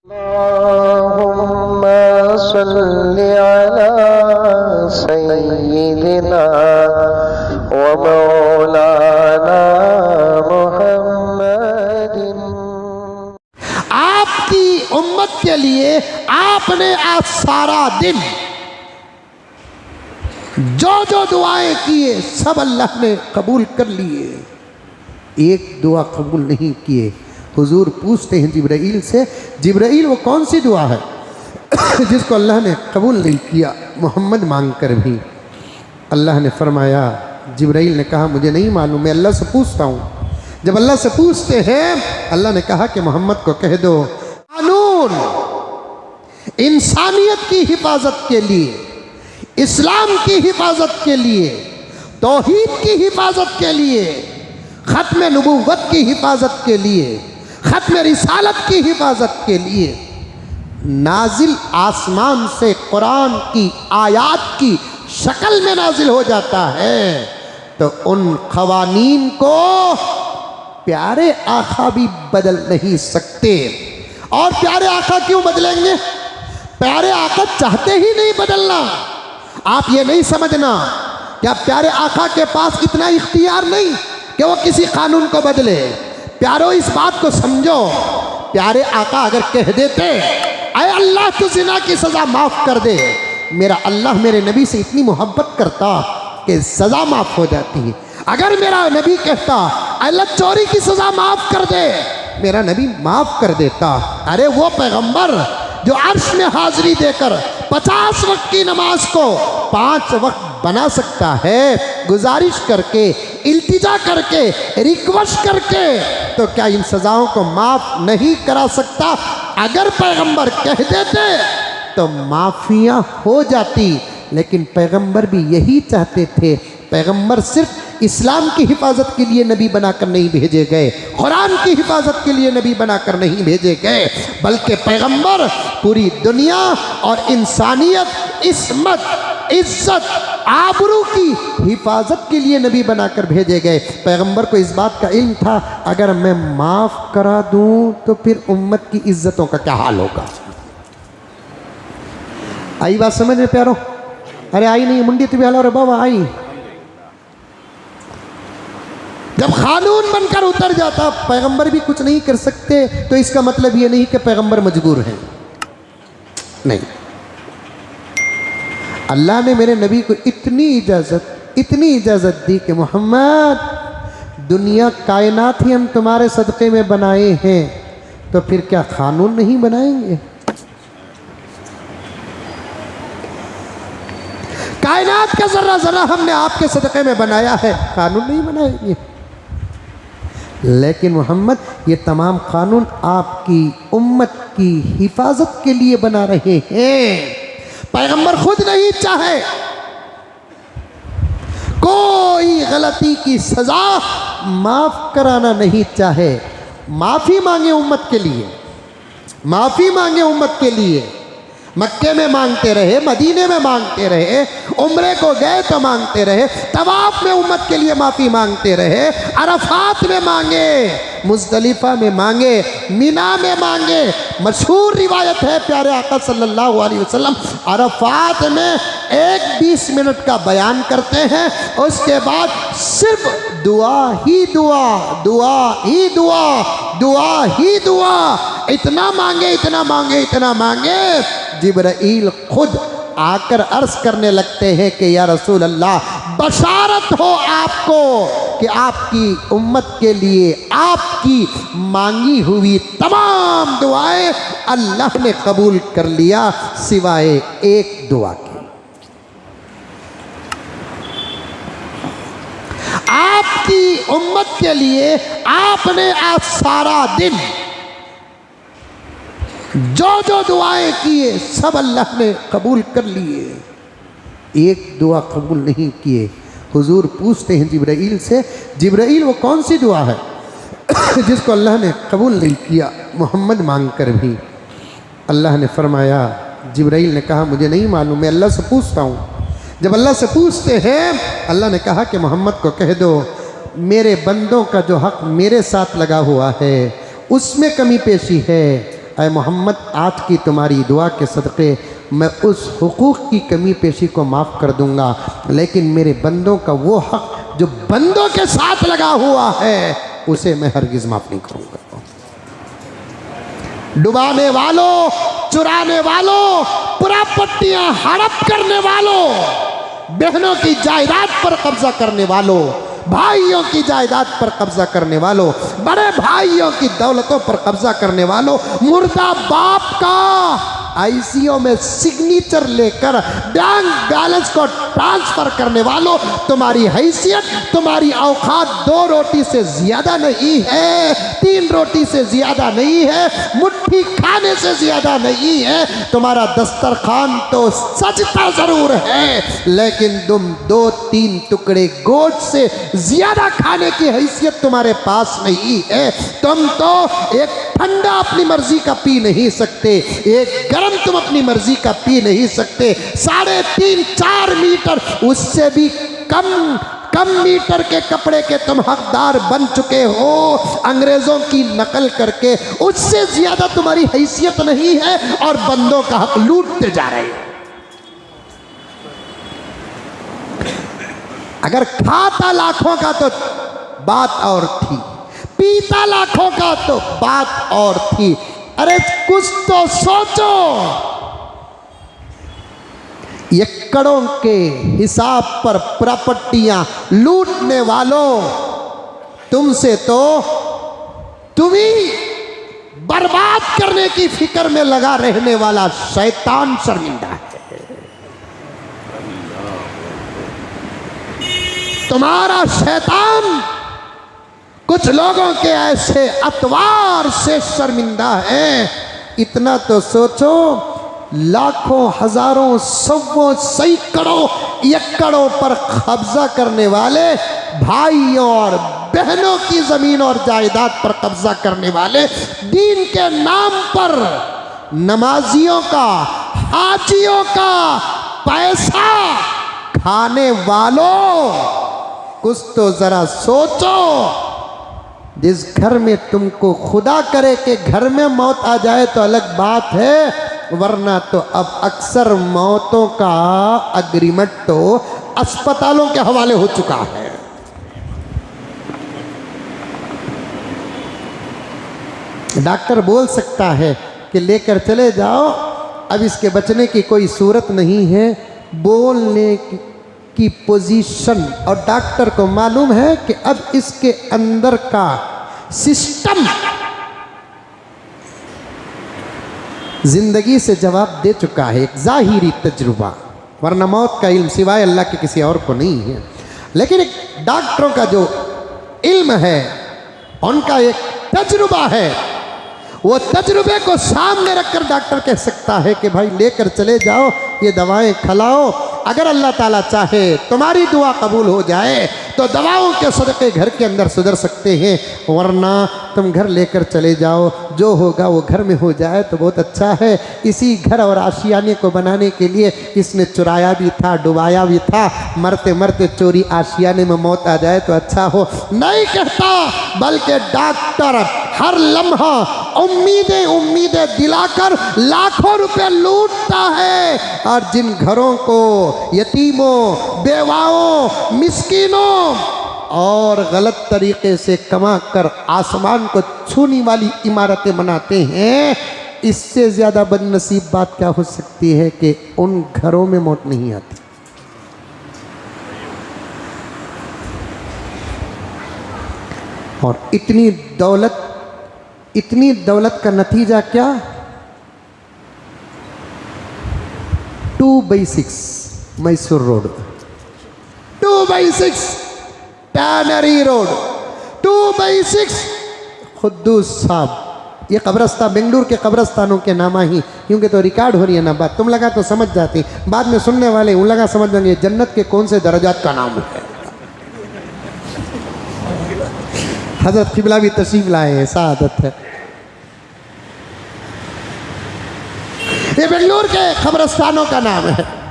अल्लाहुम्मा सल्लि अला सय्यिदिना व मौलाना मुहम्मदिन। आपकी उम्मत के लिए आपने आज सारा दिन जो जो दुआएं किए सब अल्लाह ने कबूल कर लिए। एक दुआ कबूल नहीं किए। हुजूर पूछते हैं जिब्राइल से, जिब्राइल वो कौन सी दुआ है जिसको अल्लाह ने कबूल नहीं किया मोहम्मद मांग कर भी? अल्लाह ने फरमाया, जिब्राइल ने कहा मुझे नहीं मालूम, मैं अल्लाह से पूछता हूँ। जब अल्लाह से पूछते हैं, अल्लाह ने कहा कि मोहम्मद को कह दो, कानून इंसानियत की हिफाजत के लिए, इस्लाम की हिफाजत के लिए, तौहीद की हिफाजत के लिए, खत्म नबूवत की हिफाजत के लिए, खत्म रिसालत की हिफाजत के लिए नाजिल आसमान से कुरान की आयात की शक्ल में नाजिल हो जाता है, तो उन खवानीन को प्यारे आका भी बदल नहीं सकते। और प्यारे आका क्यों बदलेंगे? प्यारे आका चाहते ही नहीं बदलना। आप ये नहीं समझना क्या प्यारे आका के पास इतना इख्तियार नहीं कि वो किसी कानून को बदले। प्यारो इस बात को समझो, प्यारे आका अगर कह देते अरे अल्लाह तू जिना की सज़ा माफ़ कर दे, मेरा अल्लाह मेरे नबी से इतनी मोहब्बत करता कि सज़ा माफ़ हो जाती है। अगर मेरा नबी कहता अल्लाह चोरी की सज़ा माफ़ कर दे, मेरा नबी माफ़ कर देता। अरे वो पैगंबर जो अर्श में हाजिरी देकर 50 वक्त की नमाज को 5 वक्त बना सकता है, गुजारिश करके, इल्तिजा करके, रिक्वेस्ट करके, तो क्या इन सज़ाओं को माफ़ नहीं करा सकता? अगर पैगंबर कह देते तो माफ़ियाँ हो जाती। लेकिन पैगंबर भी यही चाहते थे। पैगंबर सिर्फ इस्लाम की हिफाजत के लिए नबी बनाकर नहीं भेजे गए, कुरान की हिफाजत के लिए नबी बनाकर नहीं भेजे गए, बल्कि पैगंबर पूरी दुनिया और इंसानियत, इस्मत, इज्जत, आबरू की हिफाजत के लिए नबी बनाकर भेजे गए। पैगंबर को इस बात का इल्म था, अगर मैं माफ़ करा दूं तो फिर उम्मत की इज्जतों का क्या हाल होगा। आई बात समझ में प्यारो? अरे आई नहीं मुंडी तो भी हाल, बाबा आई। जब कानून बनकर उतर जाता, पैगंबर भी कुछ नहीं कर सकते, तो इसका मतलब ये नहीं कि पैगंबर मजबूर हैं, नहीं। अल्लाह ने मेरे नबी को इतनी इजाज़त दी कि मोहम्मद दुनिया कायनात ही हम तुम्हारे सदक़े में बनाए हैं, तो फिर क्या कानून नहीं बनाएंगे? कायनात का जर्रा जर्रा हमने आपके सदक़े में बनाया है, कानून नहीं बनाएंगे? लेकिन मोहम्मद ये तमाम कानून आपकी उम्मत की हिफाजत के लिए बना रहे हैं। पैगंबर खुद नहीं चाहे कोई गलती की सजा माफ कराना नहीं चाहे, माफी मांगे उम्मत के लिए, माफी मांगे उम्मत के लिए। मक्के में मांगते रहे, मदीने में मांगते रहे, उम्रे को गए तो मांगते रहे, तवाफ में उम्मत के लिए माफ़ी मांगते रहे, अरफात में मांगे, मुज़दलिफ़ा में मांगे, मिना में मांगे। मशहूर रिवायत है, प्यारे आका सल्लल्लाहु अलैहि वसल्लम अरफात में 1-20 मिनट का बयान करते हैं, उसके बाद सिर्फ दुआ ही दुआ, दुआ ही दुआ, दुआ ही दुआ। इतना मांगे, इतना मांगे, इतना मांगे, जिब्राइल खुद आकर अर्ज़ करने लगते हैं कि या रसूल अल्लाह, बशारत हो आपको कि आपकी उम्मत के लिए आपकी मांगी हुई तमाम दुआएं अल्लाह ने कबूल कर लिया, सिवाय एक दुआ के। आपकी उम्मत के लिए आपने आज सारा दिन जो जो दुआएं किए सब अल्लाह ने कबूल कर लिए। एक दुआ कबूल नहीं किए। हुजूर पूछते हैं जिब्राइल से, जिब्राइल वो कौन सी दुआ है जिसको अल्लाह ने कबूल नहीं किया मोहम्मद मांग कर भी? अल्लाह ने फरमाया, जिब्राइल ने कहा मुझे नहीं मालूम, मैं अल्लाह से पूछता हूँ। जब अल्लाह से पूछते हैं, अल्लाह ने कहा कि मोहम्मद को कह दो, मेरे बंदों का जो हक़ मेरे साथ लगा हुआ है उसमें कमी पेशी है, ऐ मोहम्मद, आज की तुम्हारी दुआ के सदक़े मैं उस हुकूक़ की कमी पेशी को माफ़ कर दूंगा, लेकिन मेरे बंदों का वो हक़ जो बंदों के साथ लगा हुआ है उसे मैं हरगिज़ माफ़ नहीं करूँगा। डुबाने वालों, चुराने वालों, प्रॉपर्टियां हड़प करने वालों, बहनों की जायदाद पर कब्जा करने वालों, भाइयों की जायदाद पर कब्जा करने वालों, बड़े भाइयों की दौलतों पर कब्जा करने वालों, मुर्दा बाप का आईसीयू में सिग्नेचर लेकर बैंक बैलेंस को ट्रांसफर करने वालों, तुम्हारी हैसियत, तुम्हारी औकात 2 रोटी से ज्यादा नहीं है, 3 रोटी से ज्यादा नहीं है, मुट्ठी खाने से ज्यादा नहीं है। तुम्हारा दस्तरखान तो सजता जरूर है, लेकिन तुम 2-3 टुकड़े गोश्त से ज्यादा खाने की हैसियत तुम्हारे पास नहीं है। तुम तो एक ठंडा अपनी मर्जी का पी नहीं सकते, एक गर्म तुम अपनी मर्जी का पी नहीं सकते। 3.5-4 मीटर, उससे भी कम मीटर के कपड़े के तुम हकदार बन चुके हो अंग्रेजों की नकल करके। उससे ज्यादा तुम्हारी हैसियत नहीं है और बंदों का हक लूटते जा रहे हो। अगर खाता लाखों का तो बात और थी, पीता लाखों का तो बात और थी। अरे कुछ तो सोचो। एकड़ों के हिसाब पर प्रॉपर्टियां लूटने वालों, तुमसे तो तुम्ही बर्बाद करने की फिक्र में लगा रहने वाला शैतान शर्मिंदा है। तुम्हारा शैतान कुछ लोगों के ऐसे अतवार से शर्मिंदा है। इतना तो सोचो, लाखों, हजारों, सौों, सैकड़ों एकड़ों पर कब्जा करने वाले, भाइयों और बहनों की जमीन और जायदाद पर कब्जा करने वाले, दीन के नाम पर नमाजियों का, हाजियों का पैसा खाने वालों, कुछ तो जरा सोचो। जिस घर में तुमको खुदा करे कि घर में मौत आ जाए तो अलग बात है, वरना तो अब अक्सर मौतों का अग्रीमेंट तो अस्पतालों के हवाले हो चुका है। डॉक्टर बोल सकता है कि लेकर चले जाओ, अब इसके बचने की कोई सूरत नहीं है। बोलने की पोजीशन, और डॉक्टर को मालूम है कि अब इसके अंदर का सिस्टम जिंदगी से जवाब दे चुका है, एक जाहिरी तजुर्बा, वरना मौत का इल्म सिवाय अल्लाह के किसी और को नहीं है। लेकिन एक डॉक्टरों का जो इल्म है, उनका एक तजुर्बा है, वो तजुर्बे को सामने रखकर डॉक्टर कह सकता है कि भाई लेकर चले जाओ, ये दवाएं खिलाओ। अगर अल्लाह ताला चाहे तुम्हारी दुआ कबूल हो जाए तो दवाओं के सदक़े घर के अंदर सुधर सकते हैं, वरना तुम घर लेकर चले जाओ, जो होगा वो घर में हो जाए तो बहुत अच्छा है। इसी घर और आशियाने को बनाने के लिए इसने चुराया भी था, डुबाया भी था, मरते मरते चोरी आशियाने में मौत आ जाए तो अच्छा हो। नहीं कहता, बल्कि डॉक्टर हर लम्हा उम्मीदें दिलाकर लाखों रुपए लूटता है, और जिन घरों को यतीमों, बेवाओं, मिस्कीनों और गलत तरीके से कमा कर आसमान को छूने वाली इमारतें बनाते हैं, इससे ज़्यादा बदनसीब बात क्या हो सकती है कि उन घरों में मौत नहीं आती। और इतनी दौलत का नतीजा क्या? 2/6 मैसूर रोड, 2/6 टैनरी रोड, 2/6 खुद्दूस साहब। ये कब्रस्तान बेंगलुरु के कब्रस्तानों के नामा ही, क्योंकि तो रिकॉर्ड हो रही है ना बात, तुम लगा तो समझ जाती, बाद में सुनने वाले उन लगा समझ जाएंगे जन्नत के कौन से दर्जात का नाम है। हजरत किबला भी तशरीफ लाए हैं, ऐसा आदत है। ये बेंगलुरु के कब्रस्तानों का नाम है।